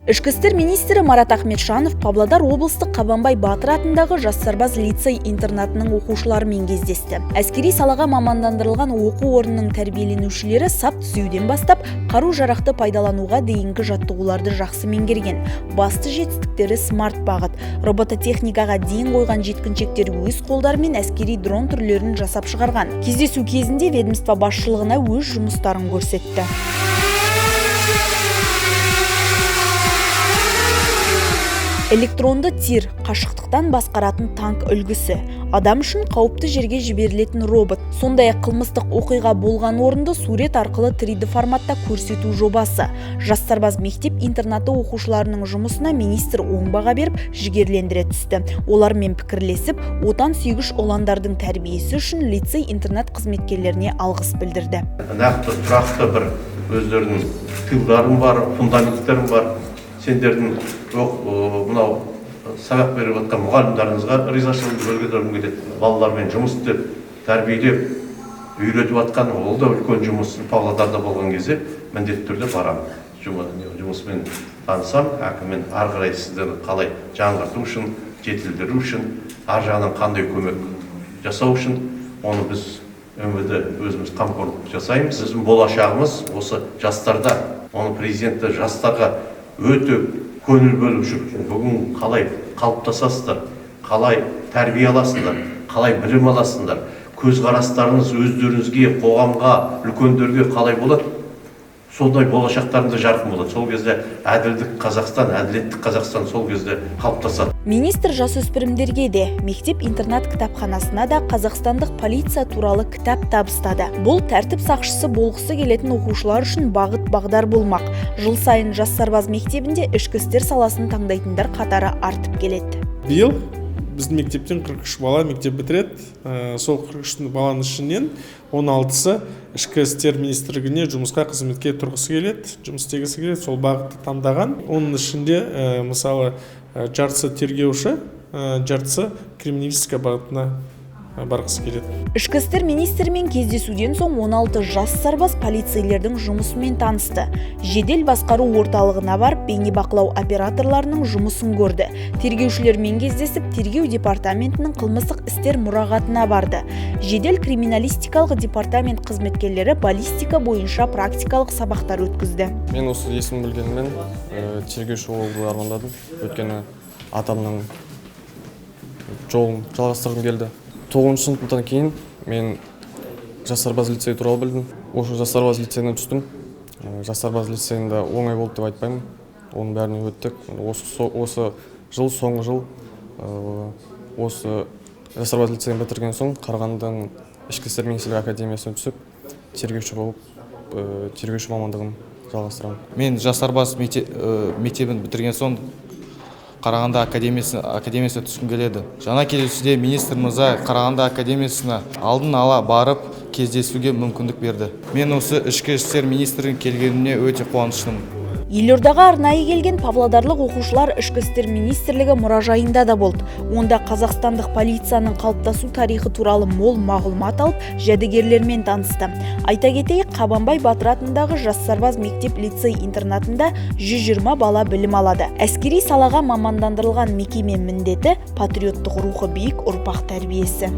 Ішкі істер министрі Марат Ахметшанов Павлодар облыстық Қабанбай Батыр атындағы жас сарбаз лицей интернатының оқушыларымен кездесті. Әскери салаға мамандандырылған оқу орнының тәрбиеленушілері сап түзеуден бастап қару-жарақты пайдалануға дейінгі жаттығуларды жақсы меңгерген. Басты жетістіктері смарт бағыт. Робототехникаға дейін қойған жеткіншектер өз қолдарымен әскери дрон түрлерін жасап шығарған. Кездесу кезінде ведомство басшылығына өз жұмыстарын көрсетті. Электронды тир, қашықтықтан басқаратын танк үлгісі, адам үшін қауіпті жерге жіберілетін робот, сондай-ақ қылмыстық оқиға болған орынды сурет арқылы 3D форматта көрсету жобасы. Жас сарбаз мектеп-интернаты оқушыларының жұмысына министр оң баға беріп, жігерлендіре түсті. Олармен пікірлесіп, отан сүйгіш ұландардың тәрбиесі үшін лицей-интернат қызметкерлеріне алғыс білдірді. Нақты тұрақты бір өздерінің тылдарым бар, фундаменттерім бар. Сендердің мынау сабақ беріп жатқан мұғалімдарыңызға ризашылығымды білдіргім келеді. Балалармен жұмыс істеп, тәрбиелеп, үйретіп жатқан ол да үлкен жұмыс. Павлодарда болған кезде міндетті түрде барамын. Жұмысымен танысам, әкіммен ары қарай сіздерді қалай жаңғырту үшін, жетілдіру үшін, ар жағынан қандай көмек жасау үшін, оны біз МВД өзіміз қамқорлық жасаймыз. Біздің болашағымыз осы жастарда, оны президенті жастарға өте көңіл бөліп жүр. Бүгін қалай қалыптасасыздар, қалай тәрбие аласыңдар, қалай білім аласыңдар, көзқарастарыңыз өздеріңізге, қоғамға, үлкендерге қалай болады, сондай болашақтарында жарқын болады. Сол кезде әділдік Қазақстан, әділеттік Қазақстан сол кезде қалыптасады. Министр жасөспірімдерге де, мектеп-интернат кітапханасына да қазақстандық полиция туралы кітап табыстады. Бұл тәртіп сақшысы болғысы келетін оқушылар үшін бағыт-бағдар болмақ. Жыл сайын жас сарбаз мектебінде ішкі істер саласын таңдайтындар қатары артып келеді. Биыл біздің мектептен 43 бала мектеп бітіреді. Сол 43 баланың ішінен 16-сы ішкі істер министрлігіне жұмысқа қызметке тұрғысы келеді, жұмыс істегісі келеді, сол бағытты таңдаған. Оның ішінде мысалы жартысы тергеуші, жартысы криминалистика бағытына барғысы келеді. Ішкі істер министрімен кездесуден соң 16 жас сарбаз полицейлердің жұмысымен танысты. Жедел басқару орталығына барып, бейнебақылау операторларының жұмысын көрді. Тергеушілермен кездесіп, тергеу департаментінің қылмыстық істер мұрағатына барды. Жедел криминалистикалық департамент қызметкерлері баллистика бойынша практикалық сабақтар өткізді. Мен осы есім білгенмен тергеуші болуды армандадым. Өйткені атамның жолын жалғастырғым келді. 9 сыныптан кейін мен жас сарбаз лицейі туралы білдім. Осы жас сарбаз лицейіне түстім. Жас сарбаз лицейінде оңай болды деп айтпаймын. Оның бәріне өттік. Осы жыл, соңғы жыл, осы жас сарбаз лицейін бітірген соң Қарағандының ішкі істер министрлігі академиясына түсіп, тергеуші болып, тергеуші мамандығын жалғастырамын. Мен жас сарбаз мектебін бітірген соң Қарағанды академиясына түскім келеді. Жаңа келесіде министр мырза Қарағанды академиясына алдын ала барып кездесуге мүмкіндік берді. Мен осы ішкі істер министрінің келгеніне өте қуаныштымын. Елордаға арнайы келген павлодарлық оқушылар ішкі істер министрлігі мұражайында да болды. Онда қазақстандық полицияның қалыптасу тарихы туралы мол мағлұмат алып, жәдігерлермен танысты. Айта кетейік, Қабанбай Батыр атындағы жас сарбаз мектеп лицей интернатында 120 бала білім алады. Әскери салаға мамандандырылған мекеме міндеті патриоттық рухы биік ұрпақ тәрбиесі.